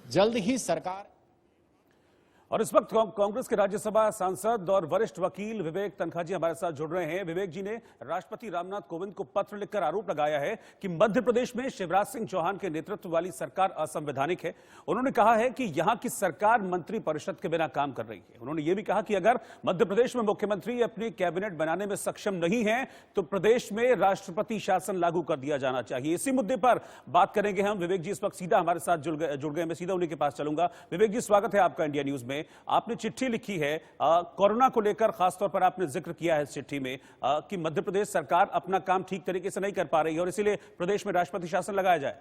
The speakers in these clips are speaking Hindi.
जल्द ही सरकार। और इस वक्त कांग्रेस के राज्यसभा सांसद और वरिष्ठ वकील विवेक तनखा जी हमारे साथ जुड़ रहे हैं। विवेक जी ने राष्ट्रपति रामनाथ कोविंद को पत्र लिखकर आरोप लगाया है कि मध्य प्रदेश में शिवराज सिंह चौहान के नेतृत्व वाली सरकार असंवैधानिक है। उन्होंने कहा है कि यहां की सरकार मंत्री परिषद के बिना काम कर रही है। उन्होंने यह भी कहा कि अगर मध्य प्रदेश में मुख्यमंत्री अपनी कैबिनेट बनाने में सक्षम नहीं है तो प्रदेश में राष्ट्रपति शासन लागू कर दिया जाना चाहिए। इसी मुद्दे पर बात करेंगे हम। विवेक जी इस वक्त सीधा हमारे साथ जुड़ गए। मैं सीधा उन्हीं के पास चलूंगा। विवेक जी, स्वागत है आपका इंडिया न्यूज में। आपने चिट्ठी लिखी है कोरोना को लेकर, खासतौर पर आपने जिक्र किया है इस चिट्ठी में कि मध्य प्रदेश सरकार अपना काम ठीक तरीके से नहीं कर पा रही है और इसीलिए प्रदेश में राष्ट्रपति शासन लगाया जाए।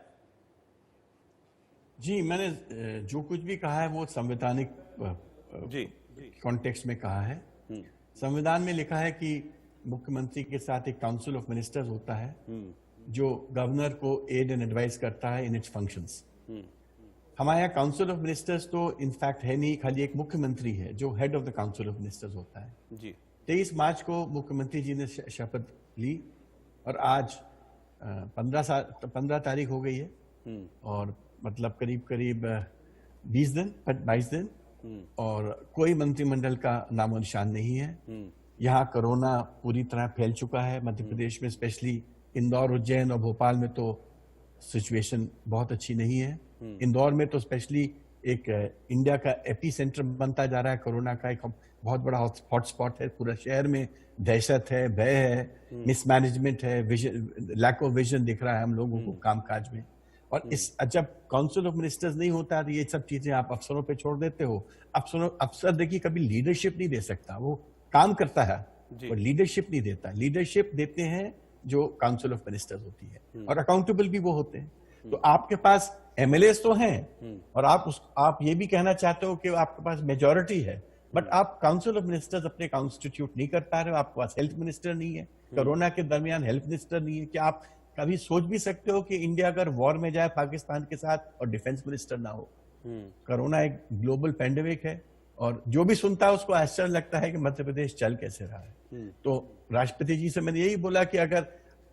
जी, मैंने जो कुछ भी कहा है वो संवैधानिक कॉन्टेक्स्ट में कहा है। संविधान में लिखा है कि मुख्यमंत्री के साथ एक काउंसिल ऑफ मिनिस्टर्स होता है जो गवर्नर को एड एंड एडवाइस करता है इन इट्स फंक्शंस। हमारे यहाँ काउंसिल ऑफ मिनिस्टर्स तो इनफैक्ट है नहीं, खाली एक मुख्यमंत्री है जो head of the council of ministers होता है। जी 23 मार्च को मुख्यमंत्री जी ने शपथ ली और आज 15 तारीख हो गई है और मतलब करीब 22 दिन और कोई मंत्रिमंडल का नामो निशान नहीं है। यहाँ कोरोना पूरी तरह फैल चुका है मध्य प्रदेश में, स्पेशली इंदौर, उज्जैन और भोपाल में तो सिचुएशन बहुत अच्छी नहीं है। इंदौर में तो स्पेशली एक इंडिया का एपी सेंटर बनता जा रहा है कोरोना का, एक बहुत बड़ा हॉटस्पॉट है। पूरा शहर में दहशत है, भय है, मिसमैनेजमेंट है, लैक ऑफ विजन दिख रहा है हम लोगों को कामकाज में। और इस जब काउंसिल ऑफ मिनिस्टर्स नहीं होता तो ये सब चीजें आप अफसरों पे छोड़ देते हो। अफसर देखिए कभी लीडरशिप नहीं दे सकता, वो काम करता है और लीडरशिप नहीं देता। लीडरशिप देते हैं जो काउंसिल ऑफ मिनिस्टर्स होती है और अकाउंटेबल भी वो होते हैं। तो आपके पास एमएलए तो हैं और आप ये भी कहना चाहते हो कि आपके पास मेजॉरिटी है, बट आप काउंसिल ऑफ मिनिस्टर्स अपने कॉन्स्टिट्यूट नहीं कर पा रहे हो। आपके पास हेल्थ मिनिस्टर नहीं है, कोरोना के दरमियान हेल्थ मिनिस्टर नहीं है। क्या आप कभी सोच भी सकते हो कि इंडिया अगर वॉर में जाए पाकिस्तान के साथ और डिफेंस मिनिस्टर ना हो? कोरोना एक ग्लोबल पैंडेमिक है और जो भी सुनता है उसको आश्चर्य लगता है कि मध्य प्रदेश चल कैसे रहा है। तो राष्ट्रपति जी से मैंने यही बोला कि अगर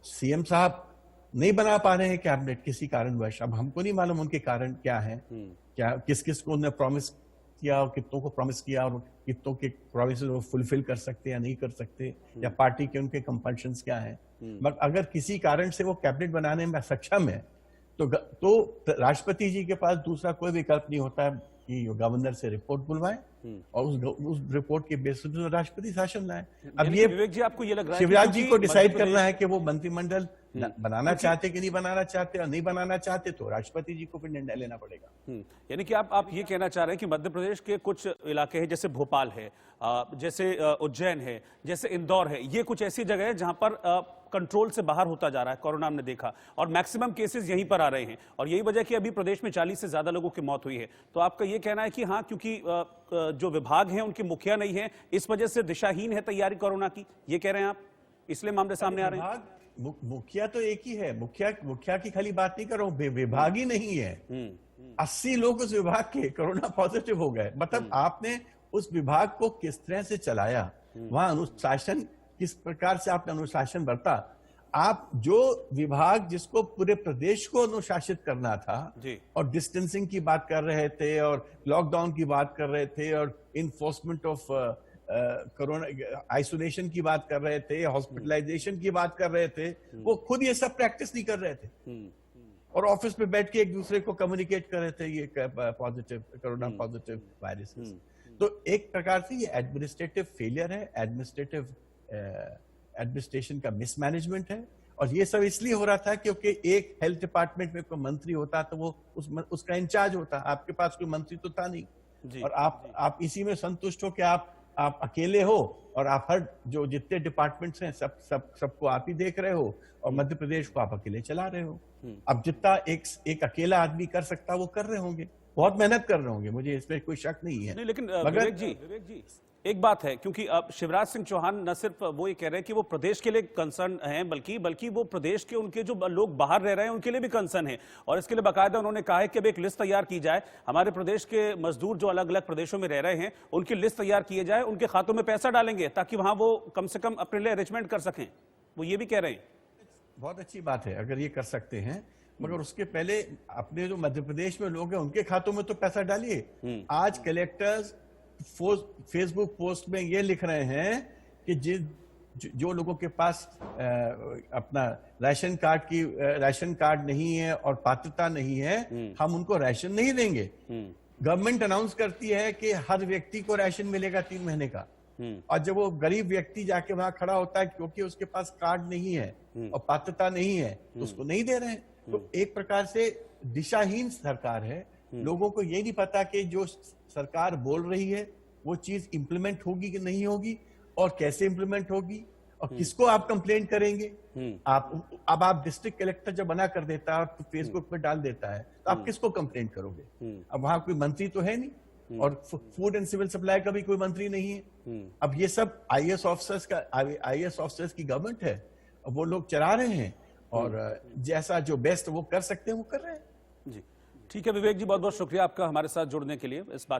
सीएम साहब नहीं बना पा रहे हैं कैबिनेट किसी कारणवश, अब हमको नहीं मालूम उनके कारण क्या है, क्या किस किस को उन्होंने प्रॉमिस किया और कितनों को प्रॉमिस किया और कितनों के प्रॉमिस वो फुलफिल कर सकते या नहीं कर सकते, या पार्टी के उनके कंपल्शंस क्या है। बट अगर किसी कारण से वो कैबिनेट बनाने में सक्षम है तो राष्ट्रपति जी के पास दूसरा कोई विकल्प नहीं होता है कि गवर्नर से रिपोर्ट बुलवाए और उस रिपोर्ट के बेसिस पर राष्ट्रपति शासन लाए। अब ये विवेक जी, आपको ये लग रहा है शिवराज जी को डिसाइड करना है कि वो मंत्रिमंडल बनाना चाहते कि नहीं बनाना चाहते, और नहीं बनाना चाहते तो राष्ट्रपति जी को फिर निर्णय लेना पड़ेगा। यानी कि आप ये कहना चाह रहे हैं कि मध्य प्रदेश के कुछ इलाके हैं, जैसे भोपाल है, जैसे उज्जैन है, जैसे इंदौर है, ये कुछ ऐसी जगह है जहां पर कंट्रोल से बाहर होता जा रहा है कोरोना, हमने देखा, और मैक्सिमम केसेस यहीं पर आ रहे हैं और यही वजह कि अभी प्रदेश में 40 से ज्यादा लोगों की मौत हुई है। तो आपका ये कहना है कि हाँ, क्योंकि जो विभाग हैं उनके मुखिया नहीं है, इस वजह से दिशाहीन है तैयारी कोरोना की, ये कह रहे हैं आप, इसलिए मामले सामने आ रहे हैं? मुखिया तो एक ही है, मुखिया की खाली बात नहीं कर रहा हूं, विभाग ही नहीं है। 80 लोग उस विभाग के कोरोना पॉजिटिव हो गए। मतलब आपने उस विभाग को किस तरह से चलाया, वहां अनुशासन किस प्रकार से आपने अनुशासन बरता। आप जो विभाग जिसको पूरे प्रदेश को अनुशासित करना था और डिस्टेंसिंग की बात कर रहे थे और लॉकडाउन की बात कर रहे थे और इन्फोर्समेंट ऑफ कोरोना आइसोलेशन की बात कर रहे थे, हॉस्पिटलाइजेशन की बात कर रहे थे, वो खुद ये सब प्रैक्टिस नहीं कर रहे थे और ऑफिस में बैठ के एक दूसरे को कम्युनिकेट कर रहे थे ये पॉजिटिव कोरोना पॉजिटिव वायरस। तो एक प्रकार से ये एडमिनिस्ट्रेटिव फेलियर है, एडमिनिस्ट्रेशन का मिसमैनेजमेंट है। और ये सब इसलिए हो रहा था क्योंकि एक हेल्थ डिपार्टमेंट में कोई मंत्री होता तो वो उसका इंचार्ज होता। आपके पास कोई मंत्री तो था नहीं और आप इसी में संतुष्ट हो कि आप अकेले हो और आप हर जो जितने डिपार्टमेंट्स हैं सबको आप ही देख रहे हो और मध्य प्रदेश को आप अकेले चला रहे हो। अब जितना एक अकेला आदमी कर सकता वो कर रहे होंगे, बहुत मेहनत कर रहे होंगे, मुझे इसमें कोई शक नहीं है। नहीं, लेकिन विवेक जी एक बात है, क्योंकि अब शिवराज सिंह चौहान न सिर्फ वो ये कह रहे हैं कि वो प्रदेश के लिए कंसर्न हैं, बल्कि वो प्रदेश के उनके जो लोग बाहर रह रहे हैं उनके लिए भी कंसर्न है और इसके लिए बाकायदा उन्होंने कहा है कि अब एक लिस्ट तैयार की जाए, हमारे प्रदेश के मजदूर जो अलग अलग प्रदेशों में रह रहे हैं उनकी लिस्ट तैयार किए जाए, उनके खातों में पैसा डालेंगे ताकि वहां वो कम से कम अपने लिए अरेंजमेंट कर सकें। वो ये भी कह रहे हैं। बहुत अच्छी बात है अगर ये कर सकते हैं, मगर उसके पहले अपने जो मध्य प्रदेश में लोग हैं उनके खातों में तो पैसा डालिए। आज कलेक्टर्स फेसबुक पोस्ट में ये लिख रहे हैं कि जो लोगों के पास अपना राशन कार्ड नहीं है और पात्रता नहीं है, हम उनको राशन नहीं देंगे। गवर्नमेंट अनाउंस करती है कि हर व्यक्ति को राशन मिलेगा 3 महीने का, और जब वो गरीब व्यक्ति जाके वहां खड़ा होता है क्योंकि उसके पास कार्ड नहीं है और पात्रता नहीं है तो उसको नहीं दे रहे हैं। तो एक प्रकार से दिशाहीन सरकार है। लोगों को ये नहीं पता कि जो सरकार बोल रही है वो चीज इंप्लीमेंट होगी कि नहीं होगी, और कैसे इंप्लीमेंट होगी, और किसको आप कंप्लेंट करेंगे। अब आप डिस्ट्रिक्ट कलेक्टर जब मना कर देता है तो फेसबुक पे डाल देता है, तो आप किसको कंप्लेंट करोगे। अब वहां कोई मंत्री तो है नहीं, और फूड एंड सिविल सप्लाई का भी कोई मंत्री नहीं है। अब ये सब आईएएस ऑफिसर्स की गवर्नमेंट है, अब वो लोग चला रहे हैं, और जैसा जो बेस्ट वो कर सकते हैं वो कर रहे हैं। जी ठीक है विवेक जी, बहुत बहुत शुक्रिया आपका हमारे साथ जुड़ने के लिए। इस बात